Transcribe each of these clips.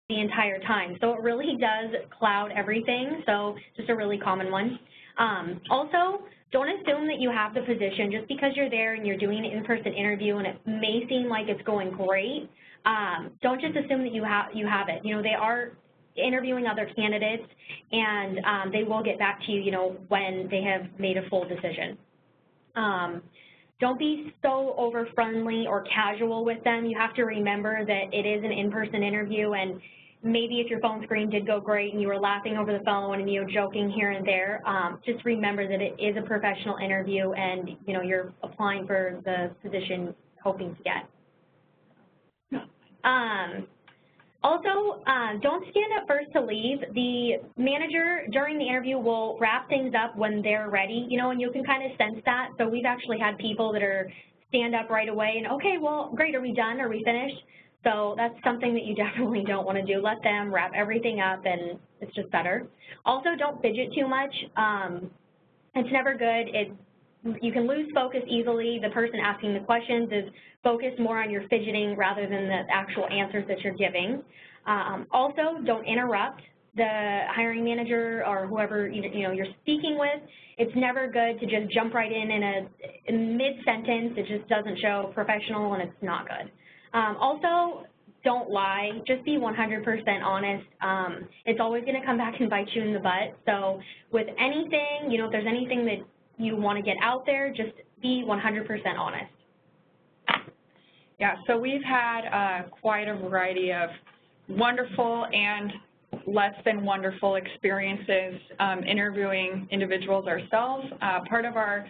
the entire time. So it really does cloud everything, so just a really common one. Also, don't assume that you have the position just because you're there and you're doing an in-person interview and it may seem like it's going great. Don't just assume that you have it. You know, they are interviewing other candidates, and they will get back to you, you know, when they have made a full decision. Don't be so over-friendly or casual with them. You have to remember that it is an in-person interview, and maybe if your phone screen did go great and you were laughing over the phone and, you know, joking here and there, just remember that it is a professional interview and, you know, you're applying for the position hoping to get. Also, don't stand up first to leave. The manager during the interview will wrap things up when they're ready, you know, and you can kind of sense that. So we've actually had people that are stand up right away and, okay, well, great, are we done? Are we finished? So that's something that you definitely don't want to do. Let them wrap everything up, and it's just better. Also, don't fidget too much. It's never good. You can lose focus easily. The person asking the questions is focused more on your fidgeting rather than the actual answers that you're giving. Also, don't interrupt the hiring manager or whoever you know you're speaking with. It's never good to just jump right in mid-sentence. It just doesn't show professional, and it's not good. Also, don't lie. Just be 100% honest. It's always going to come back and bite you in the butt. So with anything, you know, if there's anything that you want to get out there, just be 100% honest. Yeah, so we've had quite a variety of wonderful and less than wonderful experiences interviewing individuals ourselves. Part of our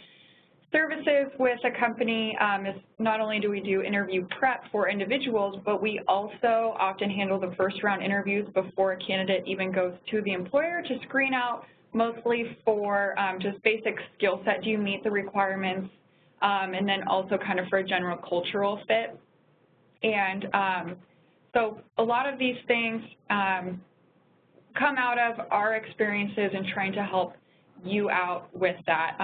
services with a company is not only do we do interview prep for individuals, but we also often handle the first round interviews before a candidate even goes to the employer to screen out mostly for just basic skill set. Do you meet the requirements? And then also kind of for a general cultural fit. And so a lot of these things come out of our experiences in trying to help you out with that.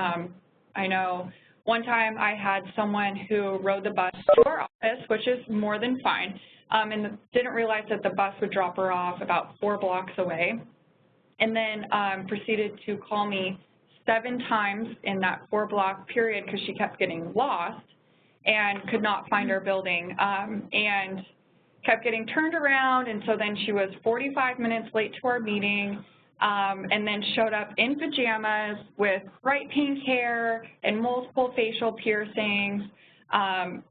I know one time I had someone who rode the bus to our office, which is more than fine, and didn't realize that the bus would drop her off about 4 blocks away, and then proceeded to call me 7 times in that 4-block period because she kept getting lost and could not find our building, and kept getting turned around, and so then she was 45 minutes late to our meeting, and then showed up in pajamas with bright pink hair and multiple facial piercings,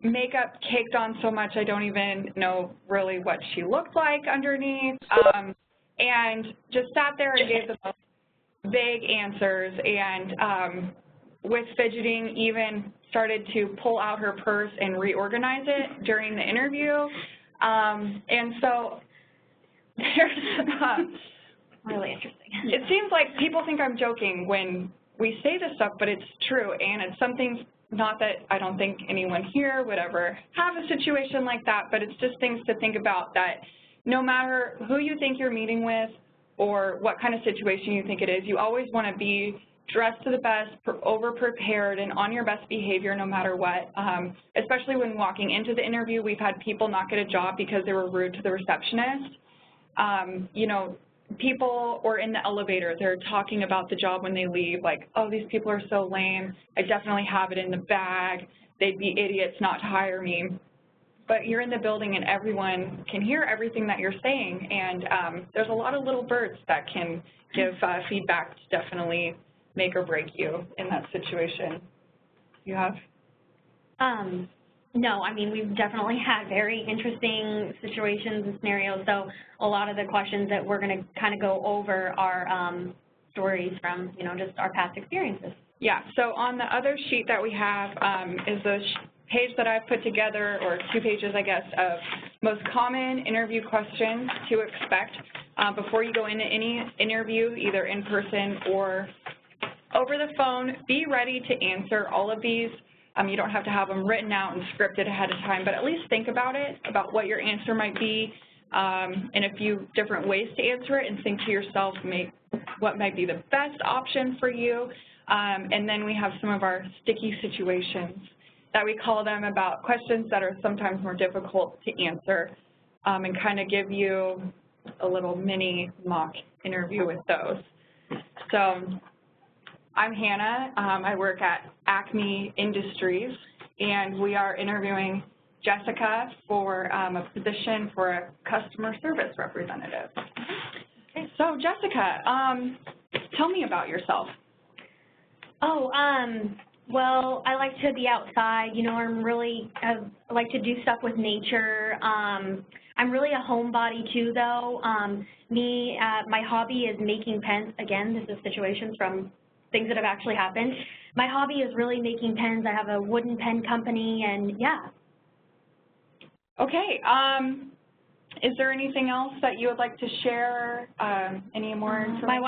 makeup caked on so much I don't even know really what she looked like underneath, and just sat there and gave the most vague answers, and with fidgeting even started to pull out her purse and reorganize it during the interview. And so there's really interesting. It seems like people think I'm joking when we say this stuff, but it's true, and it's something, not that I don't think anyone here would ever have a situation like that, but it's just things to think about, that no matter who you think you're meeting with or what kind of situation you think it is, you always want to be dressed to the best, over-prepared, and on your best behavior no matter what, especially when walking into the interview. We've had people not get a job because they were rude to the receptionist. You know, people, or in the elevator, they're talking about the job when they leave, like, oh, these people are so lame, I definitely have it in the bag, they'd be idiots not to hire me. But you're in the building and everyone can hear everything that you're saying, and there's a lot of little birds that can give feedback to definitely make or break you in that situation. You have? No, I mean, we've definitely had very interesting situations and scenarios, so a lot of the questions that we're going to kind of go over are stories from, you know, just our past experiences. Yeah, so on the other sheet that we have is the page that I've put together, or 2 pages, I guess, of most common interview questions to expect before you go into any interview, either in person or over the phone. Be ready to answer all of these. You don't have to have them written out and scripted ahead of time, but at least think about it, about what your answer might be, and a few different ways to answer it, and think to yourself what might be the best option for you. And then we have some of our sticky situations that we call them, about questions that are sometimes more difficult to answer, and kind of give you a little mini mock interview with those. So I'm Hannah. I work at Acme Industries, and we are interviewing Jessica for a position for a customer service representative. Okay, so Jessica, tell me about yourself. Oh, well, I like to be outside. You know, I like to do stuff with nature. I'm really a homebody too, though. My hobby is making pens. Again, this is situations from things that have actually happened. My hobby is really making pens. I have a wooden pen company, and yeah. Okay. Is there anything else that you would like to share? Any more information? My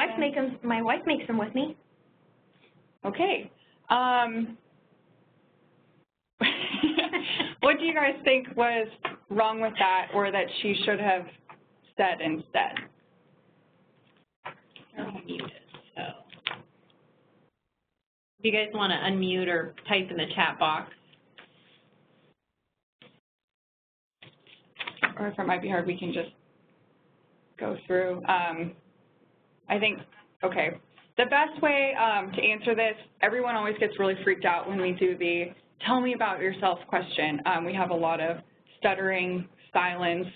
wife makes them with me. Okay. What do you guys think was wrong with that, or that she should have said instead? You're muted, so if you guys want to unmute or type in the chat box. Or if it might be hard, we can just go through. I think, okay, the best way to answer this, everyone always gets really freaked out when we do the tell me about yourself question. We have a lot of stuttering, silence.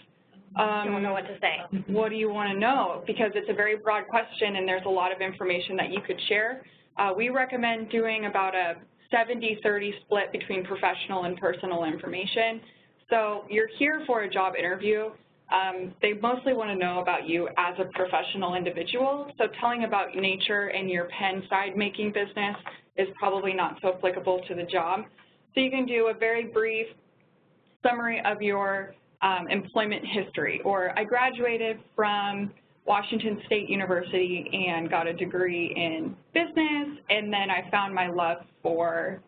Don't know what to say. What do you want to know? Because it's a very broad question and there's a lot of information that you could share. We recommend doing about a 70-30 split between professional and personal information. So you're here for a job interview. They mostly want to know about you as a professional individual. So telling about nature and your pen side making business is probably not so applicable to the job. So you can do a very brief summary of your employment history, or I graduated from Washington State University and got a degree in business, and then I found my love for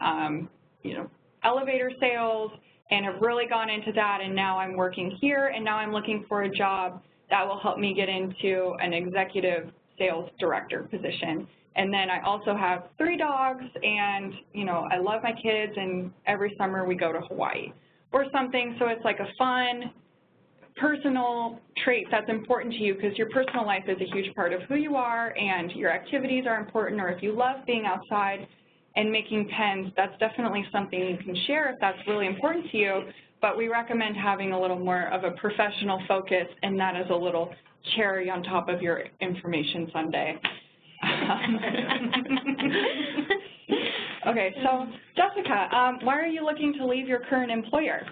elevator sales, and have really gone into that, and now I'm working here, and now I'm looking for a job that will help me get into an executive sales director position. And then I also have 3 dogs, and I love my kids, and every summer we go to Hawaii or something. So it's like a fun, personal trait that's important to you, because your personal life is a huge part of who you are, and your activities are important. Or if you love being outside and making pens, that's definitely something you can share if that's really important to you, but we recommend having a little more of a professional focus, and that is a little cherry on top of your information sundae. Okay, so Jessica, why are you looking to leave your current employer?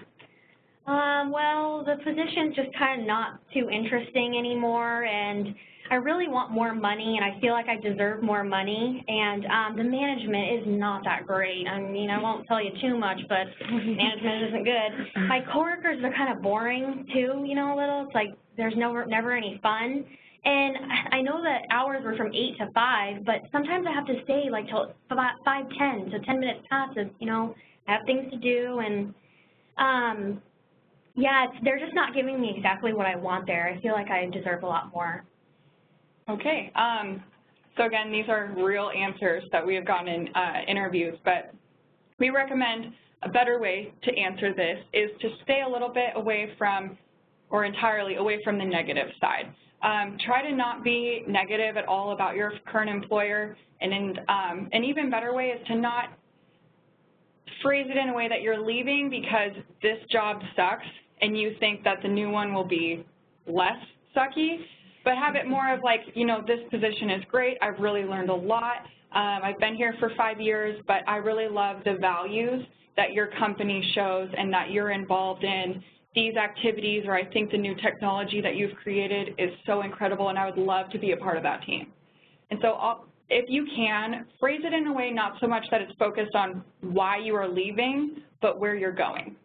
Well, the position's just kind of not too interesting anymore, and I really want more money, and I feel like I deserve more money, and the management is not that great. I mean, I won't tell you too much, but management isn't good. My coworkers are kind of boring too, a little. It's like there's never any fun. And I know that hours were from 8 to 5, but sometimes I have to stay like till 5:10, so 10 minutes passes, I have things to do, and yeah, they're just not giving me exactly what I want there. I feel like I deserve a lot more. Okay, so again, these are real answers that we have gotten in interviews, but we recommend a better way to answer this is to stay a little bit away from, or entirely away from, the negative side. Try to not be negative at all about your current employer, and an even better way is to not phrase it in a way that you're leaving because this job sucks and you think that the new one will be less sucky, but have it more of like, this position is great, I've really learned a lot, I've been here for 5 years, but I really love the values that your company shows and that you're involved in these activities, or I think the new technology that you've created is so incredible and I would love to be a part of that team. And so if you can, phrase it in a way not so much that it's focused on why you are leaving, but where you're going.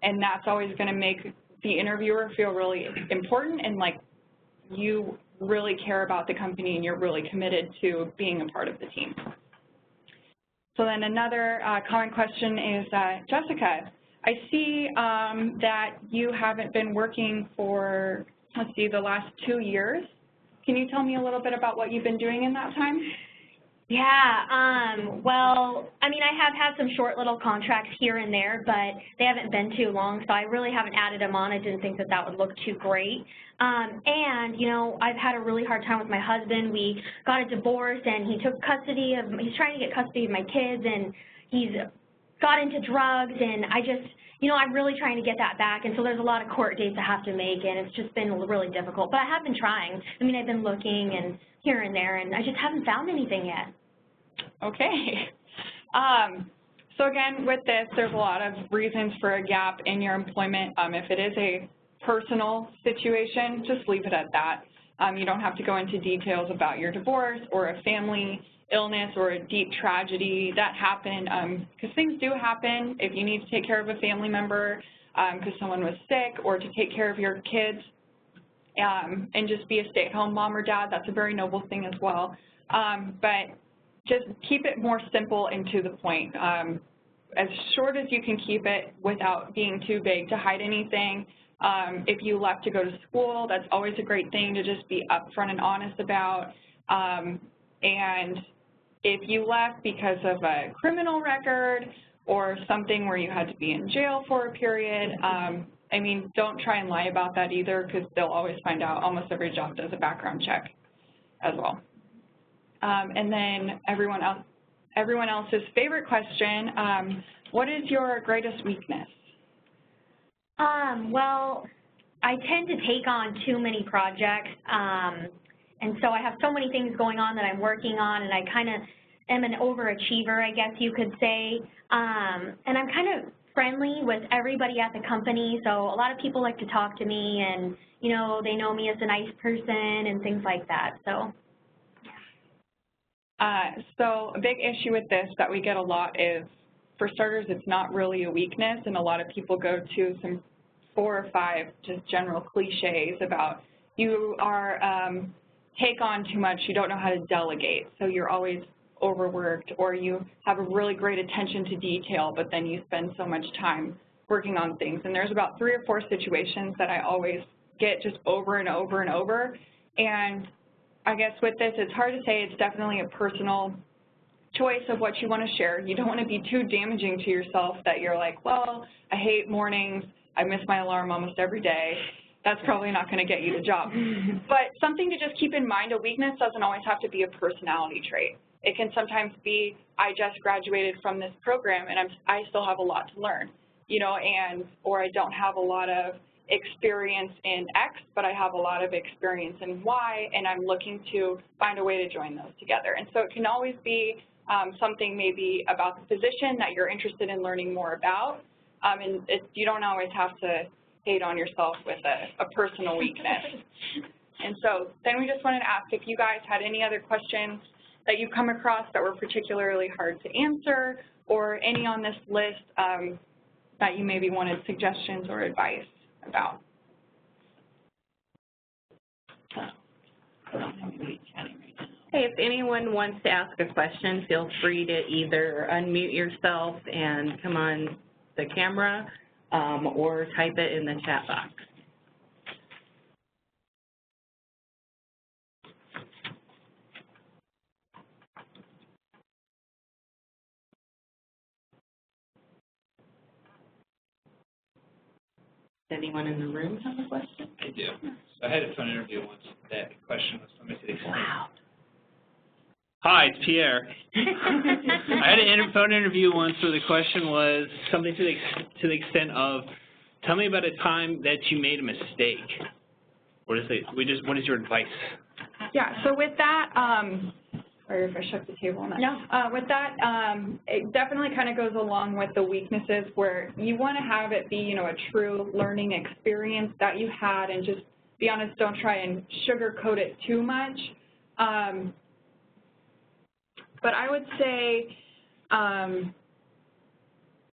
And that's always going to make the interviewer feel really important and like you really care about the company and you're really committed to being a part of the team. So then another common question is, Jessica, I see that you haven't been working for, let's see, the last 2 years. Can you tell me a little bit about what you've been doing in that time? Yeah, well, I mean, I have had some short little contracts here and there, but they haven't been too long, so I really haven't added them on. I didn't think that that would look too great. And, you know, I've had a really hard time with my husband. We got a divorce, and he took custody of, he's trying to get custody of my kids, and he's got into drugs, and I just, you know, I'm really trying to get that back, and so there's a lot of court dates I have to make, and it's just been really difficult. But I have been trying. I mean, I've been looking and here and there, and I just haven't found anything yet. Okay. So again, with this, there's a lot of reasons for a gap in your employment. If it is a personal situation, just leave it at that. You don't have to go into details about your divorce or a family illness or a deep tragedy that happened, because things do happen. If you need to take care of a family member because someone was sick, or to take care of your kids and just be a stay-at-home mom or dad, that's a very noble thing as well. But just keep it more simple and to the point. As short as you can keep it without being too vague to hide anything. If you left to go to school, that's always a great thing to just be upfront and honest about. And if you left because of a criminal record or something where you had to be in jail for a period, I mean, don't try and lie about that either, because they'll always find out. Almost every job does a background check as well. And then everyone else's favorite question, what is your greatest weakness? Well, I tend to take on too many projects, and so I have so many things going on that I'm working on, and I kind of am an overachiever, I guess you could say, and I'm kind of friendly with everybody at the company, so a lot of people like to talk to me, and, you know, they know me as a nice person and things like that, so. So a big issue with this that we get a lot is, for starters, it's not really a weakness, and a lot of people go to some 4 or 5 just general cliches about you are take on too much, you don't know how to delegate, so you're always overworked, or you have a really great attention to detail, but then you spend so much time working on things. And there's about 3 or 4 situations that I always get just over and over and over. And I guess with this, it's hard to say. It's definitely a personal choice of what you want to share. You don't want to be too damaging to yourself that you're like, well, I hate mornings, I miss my alarm almost every day. That's probably not going to get you the job. But something to just keep in mind, a weakness doesn't always have to be a personality trait. It can sometimes be, I just graduated from this program and I still have a lot to learn, you know, or I don't have a lot of experience in X, but I have a lot of experience in Y, and I'm looking to find a way to join those together. And so it can always be something maybe about the position that you're interested in learning more about, and you don't always have to hate on yourself with a personal weakness. And so then we just wanted to ask if you guys had any other questions that you've come across that were particularly hard to answer, or any on this list that you maybe wanted suggestions or advice about. Hey, if anyone wants to ask a question, feel free to either unmute yourself and come on the camera or type it in the chat box. Does anyone in the room have a question? I do. So I had a phone interview once that the question was something to the extent. Wow. Hi, it's Pierre. I had a phone interview once where the question was something to the extent of, tell me about a time that you made a mistake. What is your advice? Yeah, so with that, sorry if I shook the table on that. No. With that, it definitely kind of goes along with the weaknesses, where you want to have it be, you know, a true learning experience that you had, and just be honest, don't try and sugarcoat it too much. But I would say,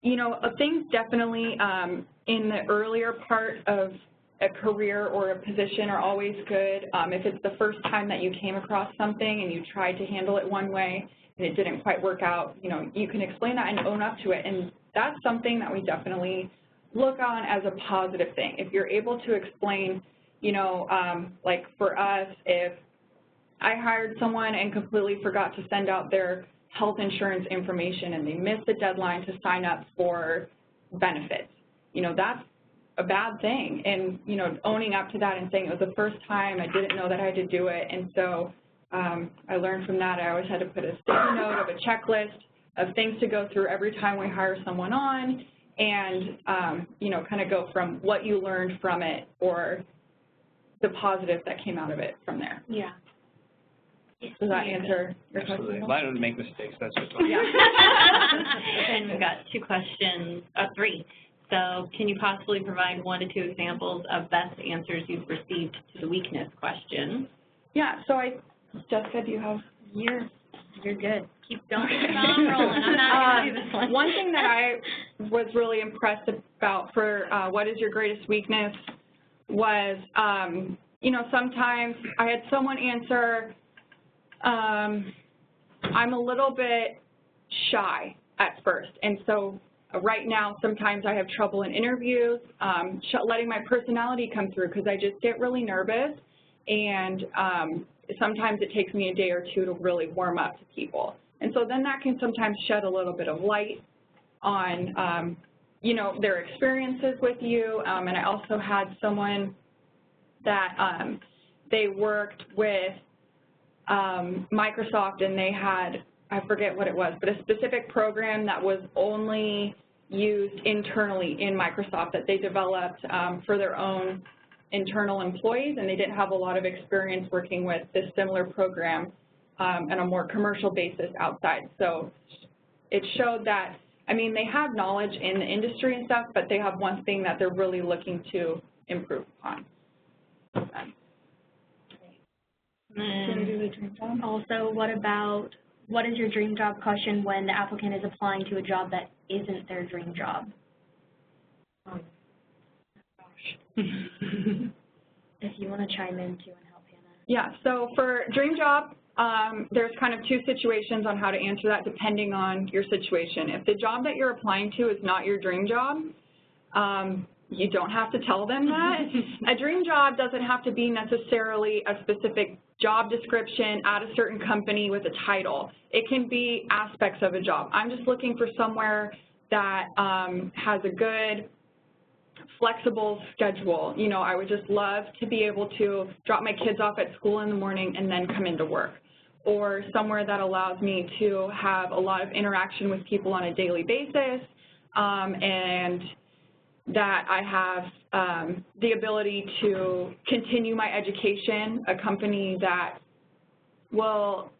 you know, things definitely in the earlier part of a career or a position are always good. If it's the first time that you came across something and you tried to handle it one way and it didn't quite work out, you know, you can explain that and own up to it. And that's something that we definitely look on as a positive thing. If you're able to explain, you know, like for us, if I hired someone and completely forgot to send out their health insurance information, and they missed the deadline to sign up for benefits. You know, that's a bad thing. And, you know, owning up to that and saying it was the first time, I didn't know that I had to do it. And so I learned from that I always had to put a sticky note of a checklist of things to go through every time we hire someone on, and, you know, kind of go from what you learned from it or the positive that came out of it from there. Yeah. Does that answer your Absolutely. question? I don't make mistakes, that's what's on. Yeah. And we've got three. So can you possibly provide 1 to 2 examples of best answers you've received to the weakness question? Yeah, so Jessica, do you have? You're good. Keep going. Keep on rolling. I'm not going to do this one. One thing that I was really impressed about for what is your greatest weakness was, you know, sometimes I had someone answer, I'm a little bit shy at first, and so right now sometimes I have trouble in interviews letting my personality come through because I just get really nervous, and sometimes it takes me a day or two to really warm up to people. And so then that can sometimes shed a little bit of light on, you know, their experiences with you. And I also had someone that they worked with Microsoft, and they had, I forget what it was, but a specific program that was only used internally in Microsoft that they developed for their own internal employees, and they didn't have a lot of experience working with this similar program on a more commercial basis outside. So it showed that, I mean, they have knowledge in the industry and stuff, but they have one thing that they're really looking to improve upon. Also, what is your dream job question when the applicant is applying to a job that isn't their dream job? If you want to chime in too and help Hannah. Yeah, so for dream job, there's kind of 2 situations on how to answer that depending on your situation. If the job that you're applying to is not your dream job, you don't have to tell them that. A dream job doesn't have to be necessarily a specific job description at a certain company with a title. It can be aspects of a job. I'm just looking for somewhere that has a good, flexible schedule. You know, I would just love to be able to drop my kids off at school in the morning and then come into work, or somewhere that allows me to have a lot of interaction with people on a daily basis, and that I have the ability to continue my education, a company that will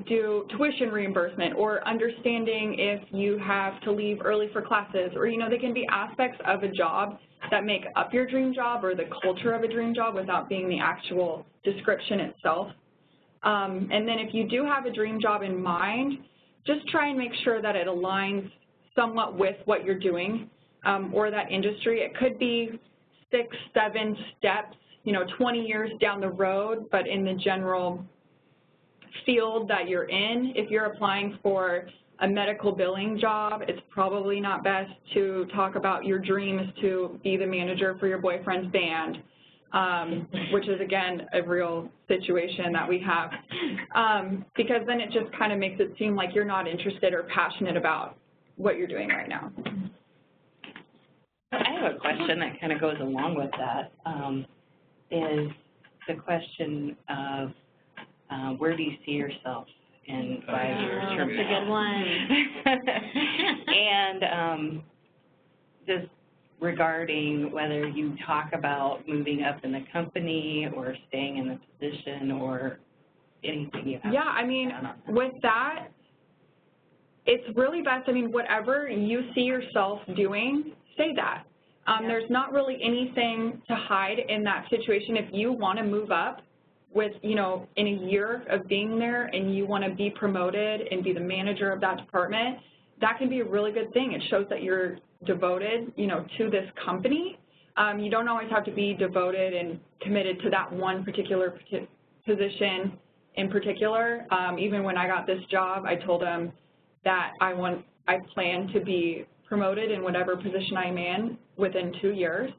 do tuition reimbursement, or understanding if you have to leave early for classes, or, you know, they can be aspects of a job that make up your dream job or the culture of a dream job without being the actual description itself. And then if you do have a dream job in mind, just try and make sure that it aligns somewhat with what you're doing or that industry. It could be 6, 7 steps, you know, 20 years down the road, but in the general field that you're in. If you're applying for a medical billing job, it's probably not best to talk about your dream is to be the manager for your boyfriend's band, which is, again, a real situation that we have, because then it just kind of makes it seem like you're not interested or passionate about what you're doing right now. I have a question that kind of goes along with that, is the question of where do you see yourself in 5 years from now? That's a good one. And just regarding whether you talk about moving up in the company or staying in the position or anything you have. Yeah, I mean, with that, it's really best, I mean, whatever you see yourself doing, say that. There's not really anything to hide in that situation. If you want to move up with, you know, in a year of being there and you want to be promoted and be the manager of that department, that can be a really good thing. It shows that you're devoted, you know, to this company. You don't always have to be devoted and committed to that one particular position in particular. Even when I got this job, I told them that I plan to be promoted in whatever position I'm in within 2 years,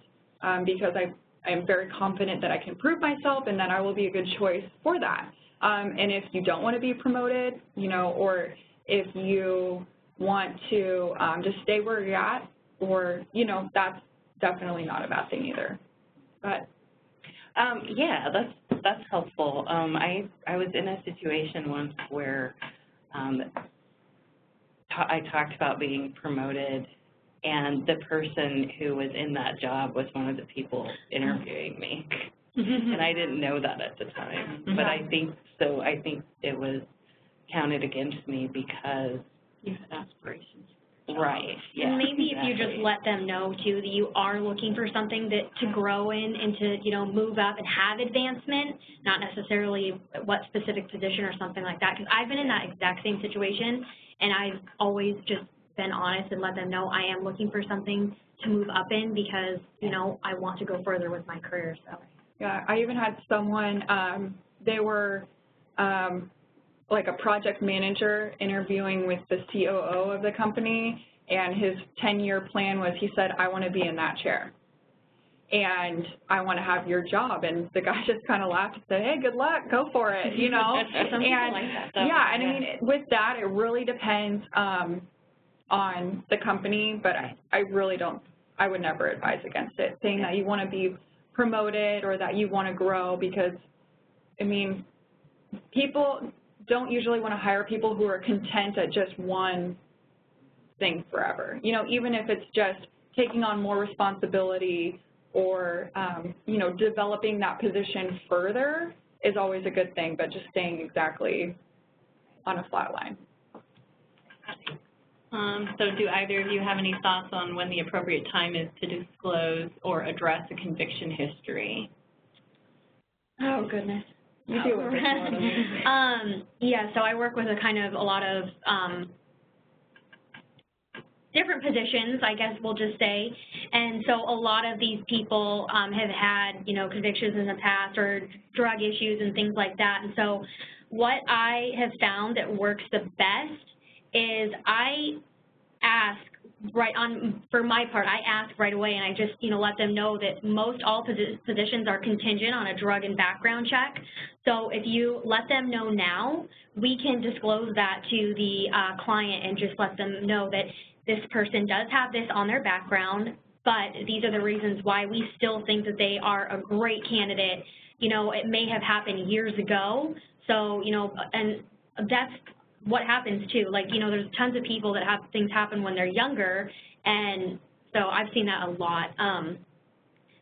because I am very confident that I can prove myself and that I will be a good choice for that. And if you don't want to be promoted, you know, or if you want to just stay where you're at, or, you know, that's definitely not a bad thing either. But yeah, that's helpful. I was in a situation once where I talked about being promoted, and the person who was in that job was one of the people interviewing me. And I didn't know that at the time. But I think it was counted against me because you had aspirations. Right. Yeah. And maybe exactly. if you just let them know too that you are looking for something that to grow in and to, you know, move up and have advancement, not necessarily what specific position or something like that. Because I've been in that exact same situation, and I've always just been honest and let them know I am looking for something to move up in because, you know, I want to go further with my career. So. Yeah, I even had someone, they were like a project manager interviewing with the COO of the company, and his 10-year plan was, he said, I want to be in that chair, and I want to have your job. And the guy just kind of laughed and said, hey, good luck, go for it, you know. Some people like that, though. Yeah, and I mean, with that, it really depends on the company, but I really don't, I would never advise against it, saying that you want to be promoted or that you want to grow, because, I mean, people don't usually want to hire people who are content at just one thing forever. You know, even if it's just taking on more responsibility or, you know, developing that position further is always a good thing, but just staying exactly on a flat line. So do either of you have any thoughts on when the appropriate time is to disclose or address a conviction history? Oh, goodness. You deal with this more than me. Yeah, so I work with a lot of different positions, I guess we'll just say. And so a lot of these people have had, you know, convictions in the past or drug issues and things like that. And so what I have found that works the best is I ask for my part, I ask right away, and I just, you know, let them know that most all positions are contingent on a drug and background check. So if you let them know now, we can disclose that to the client and just let them know that this person does have this on their background, but these are the reasons why we still think that they are a great candidate. You know, it may have happened years ago, so, you know, and that's what happens too. Like, you know, there's tons of people that have things happen when they're younger, and so I've seen that a lot.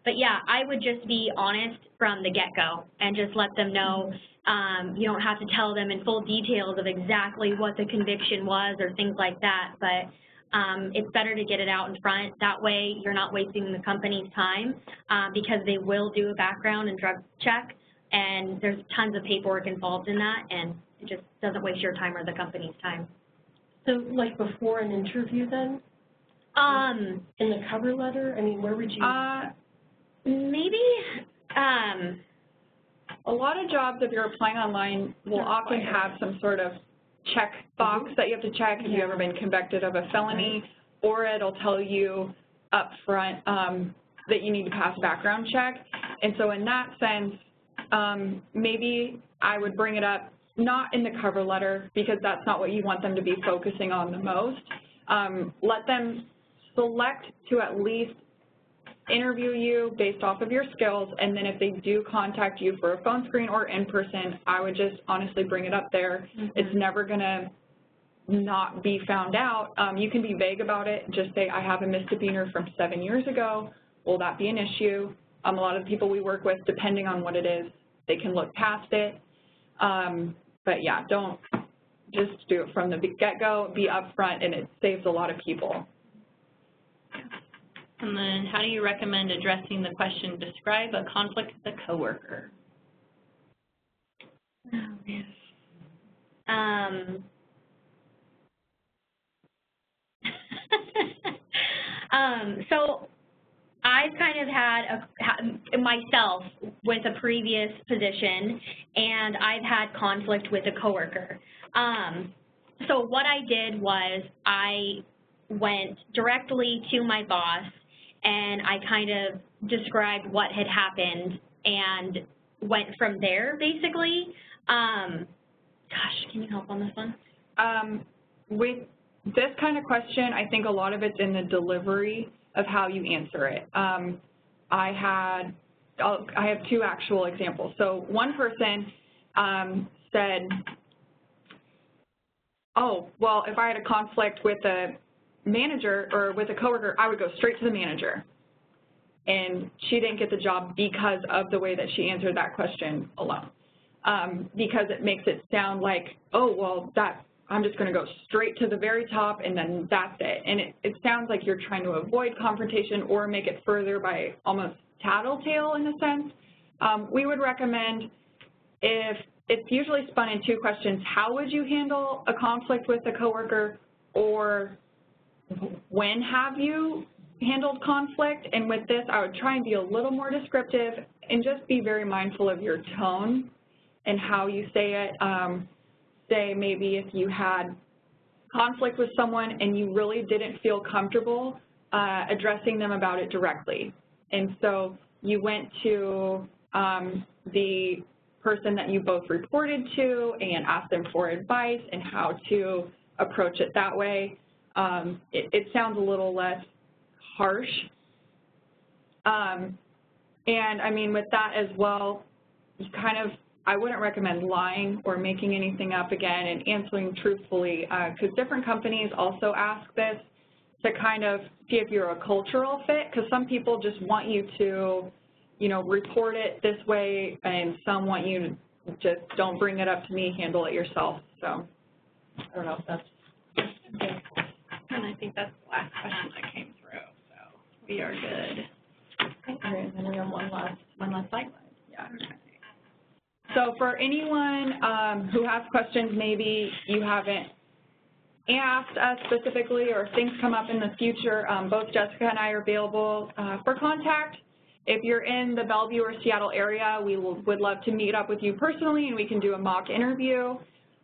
But yeah, I would just be honest from the get-go and just let them know. You don't have to tell them in full details of exactly what the conviction was or things like that, but it's better to get it out in front. That way you're not wasting the company's time because they will do a background and drug check, and there's tons of paperwork involved in that, and it just doesn't waste your time or the company's time. So, like, before an interview, then? In the cover letter? I mean, where would you? Maybe. A lot of jobs, if you're applying online, will often have some sort of check box that you have to check if you've ever been convicted of a felony, or it'll tell you up front that you need to pass a background check. And so in that sense, maybe I would bring it up, not in the cover letter, because that's not what you want them to be focusing on the most. Let them select to at least interview you based off of your skills, and then if they do contact you for a phone screen or in person, I would just honestly bring it up there. It's never going to not be found out. You can be vague about it. Just say, I have a misdemeanor from 7 years ago. Will that be an issue? A lot of the people we work with, depending on what it is, they can look past it. But yeah, don't just do it from the get-go, be upfront, and it saves a lot of people. And then how do you recommend addressing the question, describe a conflict with a coworker? Oh, man. So I've kind of had myself with a previous position, and I've had conflict with a coworker. So what I did was I went directly to my boss, and I kind of described what had happened and went from there, basically. Gosh, can you help on this one? With this kind of question, I think a lot of it's in the delivery of how you answer it. I have two actual examples. So one person said, oh, well, if I had a conflict with a manager or with a coworker, I would go straight to the manager. And she didn't get the job because of the way that she answered that question alone. Because it makes it sound like, oh, well, I'm just going to go straight to the very top and then that's it. And it sounds like you're trying to avoid confrontation or make it further by almost tattletale in a sense. We would recommend, if it's usually spun in two questions, how would you handle a conflict with a coworker, or when have you handled conflict? And with this, I would try and be a little more descriptive and just be very mindful of your tone and how you say it. Say maybe if you had conflict with someone and you really didn't feel comfortable addressing them about it directly. And so you went to the person that you both reported to and asked them for advice and how to approach it that way. It sounds a little less harsh. And I mean, with that as well, you kind of, I wouldn't recommend lying or making anything up again and answering truthfully, because different companies also ask this to kind of see if you're a cultural fit, because some people just want you to, you know, report it this way, and some want you to just don't bring it up to me, handle it yourself. So I don't know if that's okay. And I think that's the last question that came through, so we are good. Okay, and then we have one last slide. Yeah. So for anyone who has questions, maybe you haven't asked us specifically or things come up in the future, both Jessica and I are available for contact. If you're in the Bellevue or Seattle area, we would love to meet up with you personally and we can do a mock interview.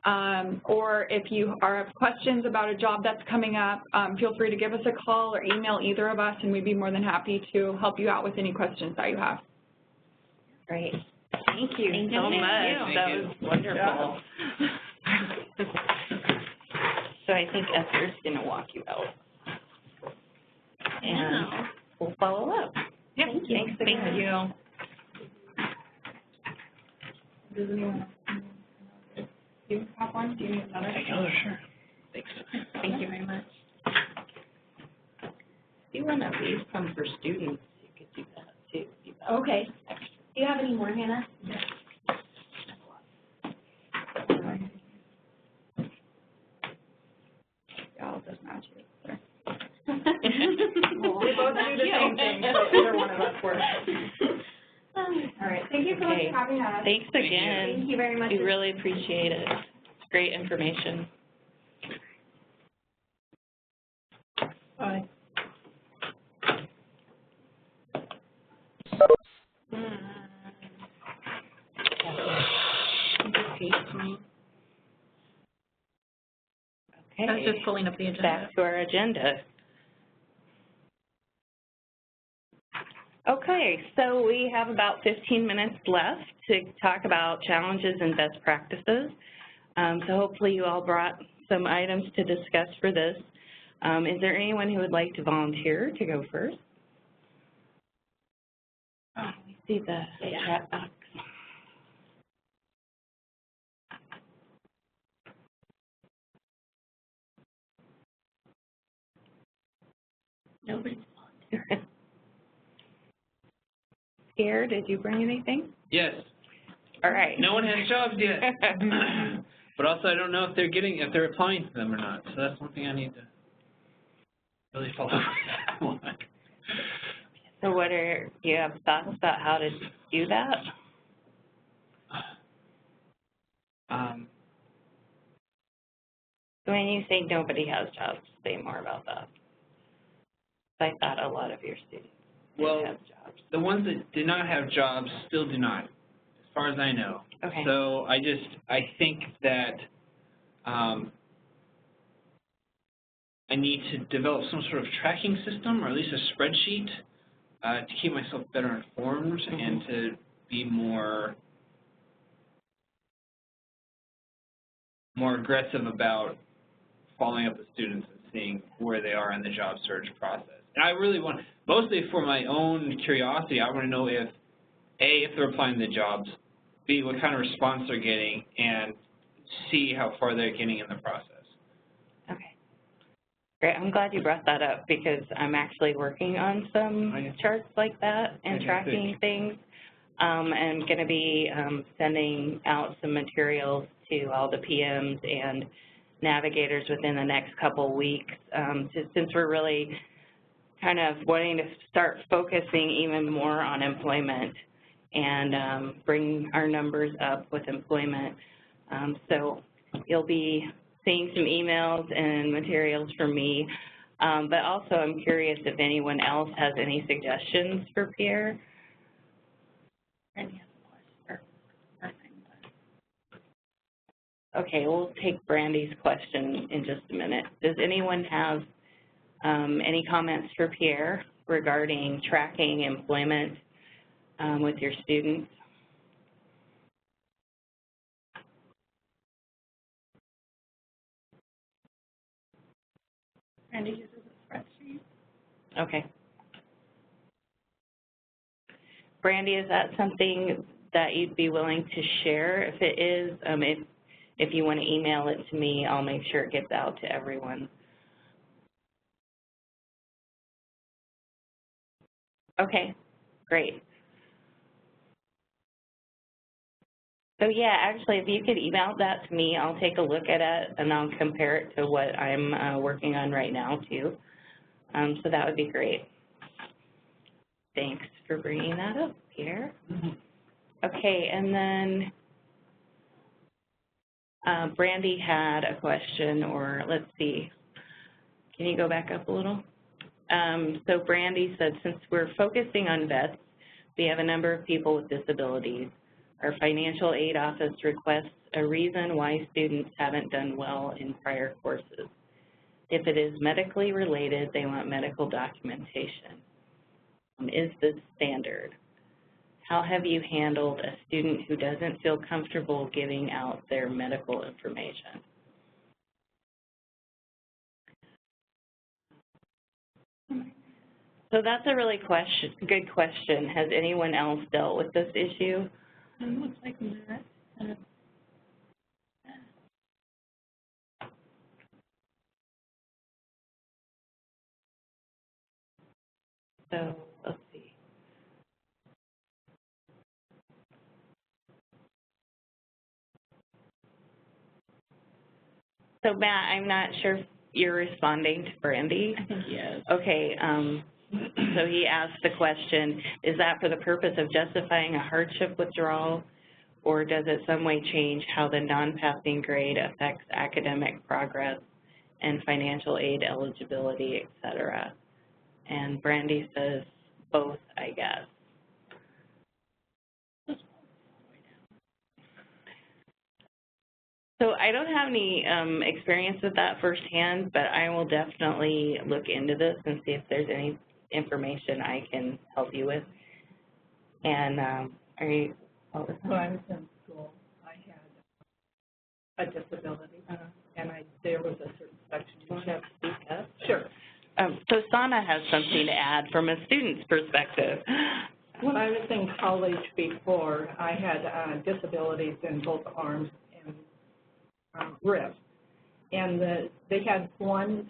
Or if you have questions about a job that's coming up, feel free to give us a call or email either of us, and we'd be more than happy to help you out with any questions that you have. Great. Thank you so much. That was wonderful. So I think Esther's going to walk you out. And we'll follow up. Yep. Thank you. Thanks again. Thank you. Does anyone else? Do you have one? Do you need another? Oh, sure. Thanks. Thank you very much. If you want to leave some for students, you could do that too. Okay. Do you have any more, Hannah? Yes. I'll just match you. We both do the same thing, so either one of us works. All right. Thank you so much for having us. Thanks again. Thank you very much. We really appreciate it. It's great information. Bye. Okay. I was just pulling up the agenda. Back to our agenda. Okay, so we have about 15 minutes left to talk about challenges and best practices. So hopefully you all brought some items to discuss for this. Is there anyone who would like to volunteer to go first? Oh, we see the chat box. Nobody's volunteering. Pierre, did you bring anything? Yes. All right. No one has jobs yet. But also I don't know if they're applying to them or not. So that's one thing I need to really follow up on. So do you have thoughts about how to do that? When you say nobody has jobs, say more about that. I thought a lot of your students have jobs. The ones that did not have jobs still do not, as far as I know. Okay. So I think that I need to develop some sort of tracking system, or at least a spreadsheet, to keep myself better informed and to be more more aggressive about following up with students and seeing where they are in the job search process. And I really want, mostly for my own curiosity, I want to know if, A, if they're applying to the jobs, B, what kind of response they're getting, and C, how far they're getting in the process. Okay. Great. I'm glad you brought that up because I'm actually working on some charts like that and tracking things. I'm going to be sending out some materials to all the PMs and navigators within the next couple weeks, since we're really kind of wanting to start focusing even more on employment and bring our numbers up with employment. So you'll be seeing some emails and materials from me, but also I'm curious if anyone else has any suggestions for Pierre. Okay, we'll take Brandy's question in just a minute. Does anyone have any comments for Pierre regarding tracking employment with your students? Brandy uses a spreadsheet. Okay. Brandy, is that something that you'd be willing to share? If it is, if you want to email it to me, I'll make sure it gets out to everyone. Okay, great. So yeah, actually, if you could email that to me, I'll take a look at it and I'll compare it to what I'm working on right now too. So that would be great. Thanks for bringing that up, Pierre. Okay, and then Brandy had a question, or let's see. Can you go back up a little? So Brandy said, since we're focusing on vets, we have a number of people with disabilities. Our financial aid office requests a reason why students haven't done well in prior courses. If it is medically related, they want medical documentation. Is this standard? How have you handled a student who doesn't feel comfortable giving out their medical information? So that's a really good question. Has anyone else dealt with this issue? It looks like Matt. So let's see. So Matt, I'm not sure if you're responding to Brandy. I think he is. Okay. So he asked the question, is that for the purpose of justifying a hardship withdrawal, or does it some way change how the non-passing grade affects academic progress and financial aid eligibility, et cetera? And Brandy says both, I guess. So I don't have any experience with that firsthand, but I will definitely look into this and see if there's any information I can help you with. And are you? When I was in school, I had a disability, and there was a certain section. Do you want to speak up? Sure. So Sana has something to add from a student's perspective. When I was in college before, I had disabilities in both arms and wrists, and they had one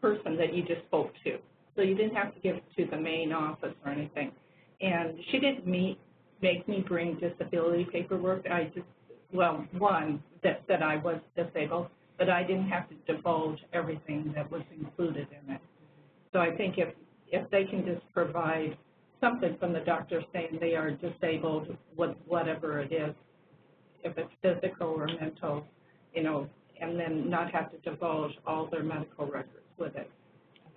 person that you just spoke to, so you didn't have to give it to the main office or anything. And she didn't make me bring disability paperwork. One, that I was disabled, but I didn't have to divulge everything that was included in it. So I think if they can just provide something from the doctor saying they are disabled, whatever it is, if it's physical or mental, and then not have to divulge all their medical records with it.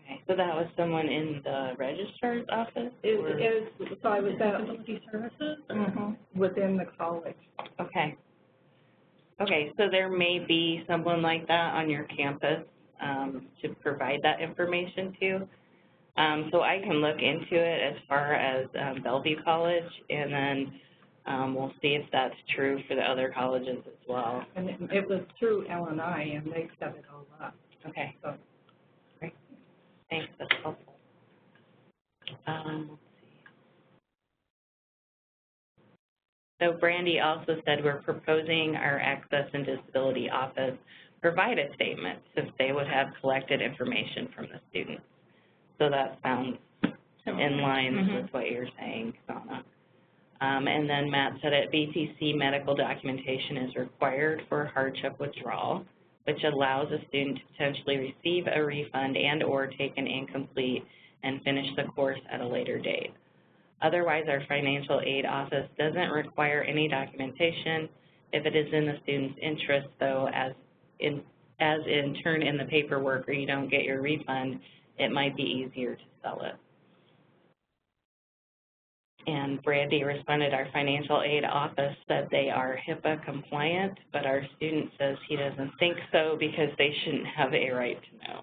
Okay, so that was someone in the registrar's office? So I was at Disability services? within the college. Okay. Okay, so there may be someone like that on your campus to provide that information to. So I can look into it as far as Bellevue College, and then We'll see if that's true for the other colleges as well. And it was through LNI, and they set it all up. Okay. So, Great. Thanks. That's helpful. Let's see. So Brandy also said we're proposing our Access and Disability Office provide a statement if they would have collected information from the students. So that sounds in line with what you're saying, Sana. And then Matt said at BTC, medical documentation is required for hardship withdrawal, which allows a student to potentially receive a refund and or take an incomplete and finish the course at a later date. Otherwise, our financial aid office doesn't require any documentation. If it is in the student's interest, though, as in turn in the paperwork or you don't get your refund, it might be easier to sell it. And Brandy responded, our financial aid office said they are HIPAA compliant, but our student says he doesn't think so because they shouldn't have a right to know.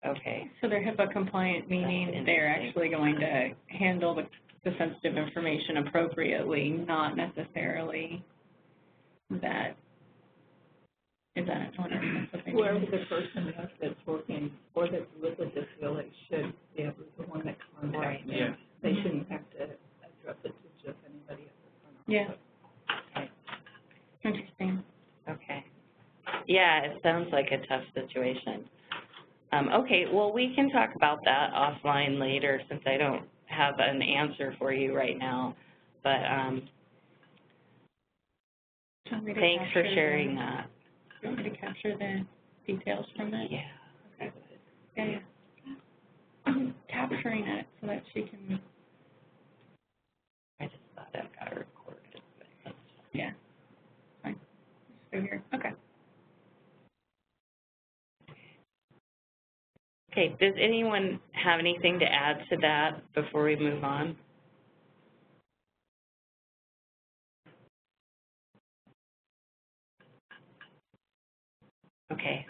Okay. So they're HIPAA compliant, meaning they're actually going to handle the sensitive information appropriately, not necessarily that. Is that something? whoever the person is that's working or that's with a disability should be able to be the one that contacts them. Yeah. They shouldn't have to address it to just anybody at the front office. Yeah. Okay. Interesting. Okay. Yeah, it sounds like a tough situation. Okay, well, we can talk about that offline later since I don't have an answer for you right now. But thanks for sharing that. Do you want me to capture the details from it? Yeah. Okay. Yeah. I'm capturing it so that she can. I just thought that got recorded. But yeah. Fine. So here. Okay. okay, does anyone have anything to add to that before we move on? Okay.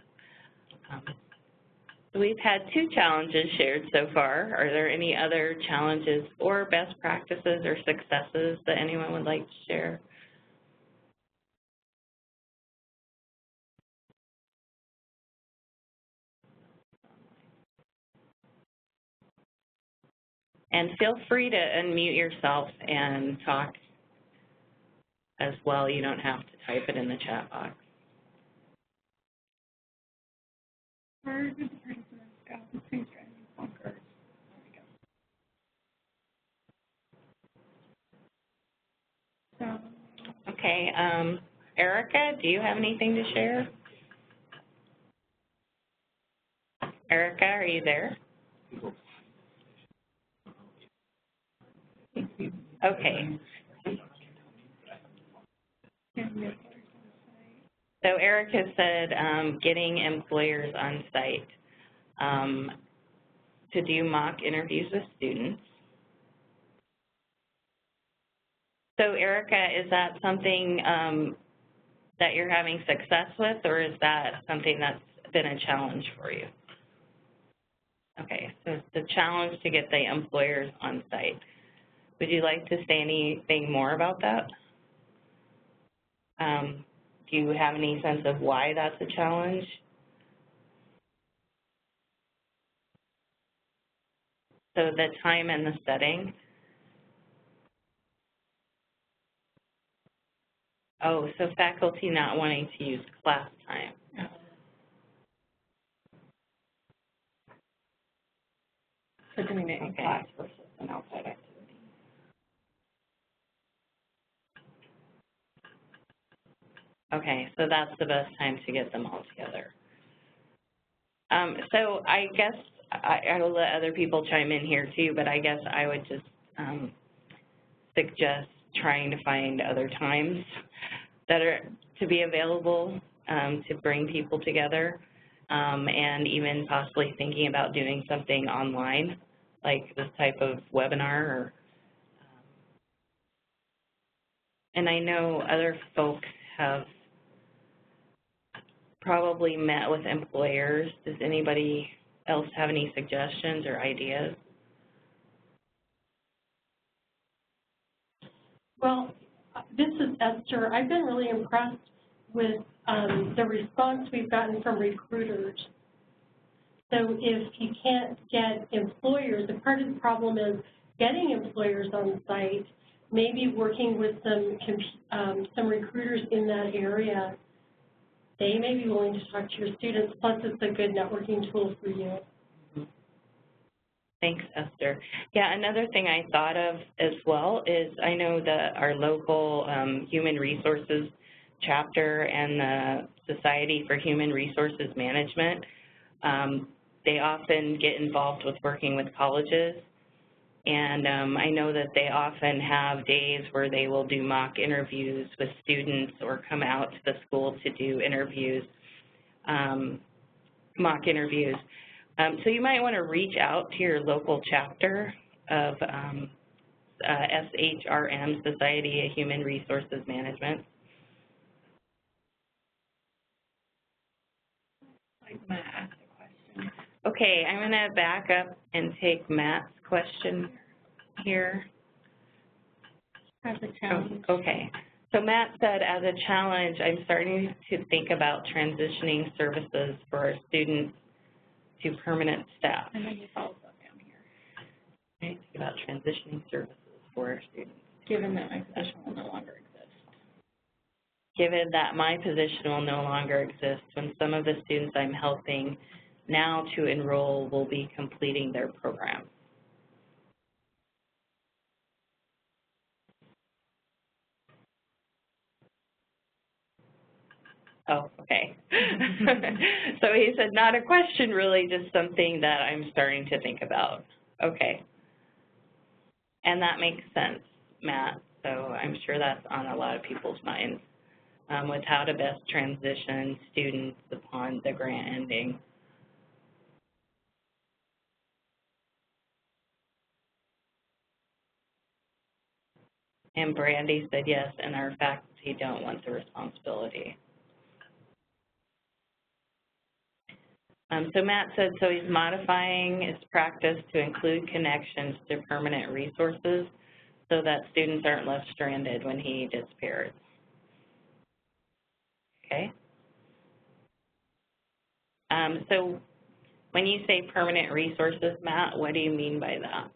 So we've had 2 challenges shared so far. Are there any other challenges or best practices or successes that anyone would like to share? And feel free to unmute yourself and talk as well. You don't have to type it in the chat box. Where did the participants go? It seems driving bonkers. There we go. So. Okay, Erica, do you have anything to share? Erica, are you there? Okay. So Erica said getting employers on site to do mock interviews with students. So Erica, is that something that you're having success with, or is that something that's been a challenge for you? Okay, so it's the challenge to get the employers on site. Would you like to say anything more about that? Do you have any sense of why that's a challenge? So the time and the setting. Oh, so faculty not wanting to use class time. So doing it in class versus an outside activity. Okay, so that's the best time to get them all together. So I guess I will let other people chime in here too, but I guess I would just suggest trying to find other times that are to be available to bring people together, and even possibly thinking about doing something online, like this type of webinar. Or, and I know other folks have probably met with employers. Does anybody else have any suggestions or ideas? Well, this is Esther. I've been really impressed with the response we've gotten from recruiters. So if you can't get employers, and part of the problem is getting employers on site, maybe working with some recruiters in that area, they may be willing to talk to your students, plus it's a good networking tool for you. Thanks, Esther. Yeah, another thing I thought of as well is I know that our local Human Resources chapter and the Society for Human Resources Management, they often get involved with working with colleges. And I know that they often have days where they will do mock interviews with students or come out to the school to do interviews, mock interviews. So you might want to reach out to your local chapter of SHRM, Society of Human Resources Management. I'm going to ask a question. Okay, I'm going to back up and take Matt's question here. As a challenge. Okay. So Matt said, as a challenge, I'm starting to think about transitioning services for our students to permanent staff. And then he follows up down here. Right? Think about transitioning services for our students. Given that my position will no longer exist. Given that my position will no longer exist when some of the students I'm helping now to enroll will be completing their program. Oh, okay. So he said, not a question really, just something that I'm starting to think about. Okay. And that makes sense, Matt. So I'm sure that's on a lot of people's minds with how to best transition students upon the grant ending. And Brandy said yes, and our faculty don't want the responsibility. So Matt said, so he's modifying his practice to include connections to permanent resources so that students aren't left stranded when he disappears. Okay. So when you say permanent resources, Matt, what do you mean by that?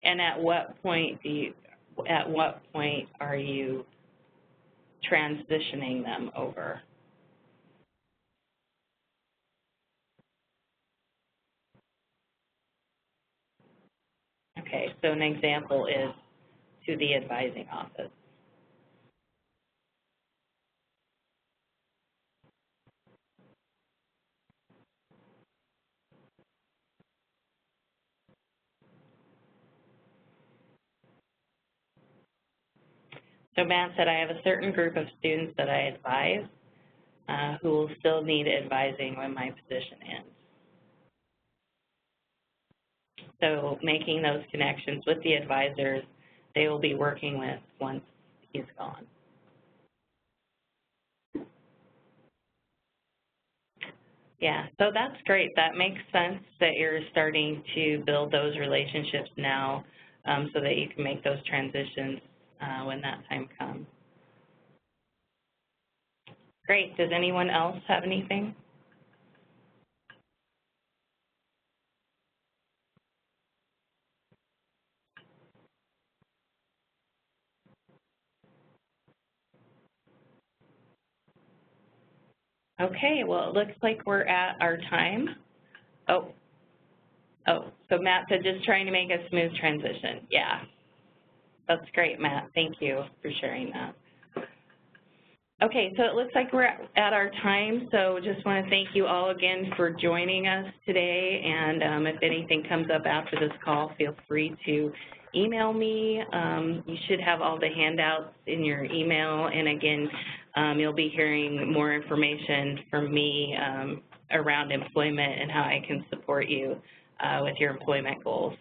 And at what point are you transitioning them over? Okay, so an example is to the advising office. So Matt said, I have a certain group of students that I advise who will still need advising when my position ends. So making those connections with the advisors they will be working with once he's gone. Yeah, so that's great. That makes sense that you're starting to build those relationships now so that you can make those transitions when that time comes. Great. Does anyone else have anything? Okay, well, it looks like we're at our time. Oh, so Matt said just trying to make a smooth transition. Yeah, that's great, Matt. Thank you for sharing that. Okay, so it looks like we're at our time, so just want to thank you all again for joining us today, and if anything comes up after this call, feel free to email me. You should have all the handouts in your email, and again, you'll be hearing more information from me around employment and how I can support you with your employment goals.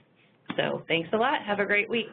So thanks a lot. Have a great week.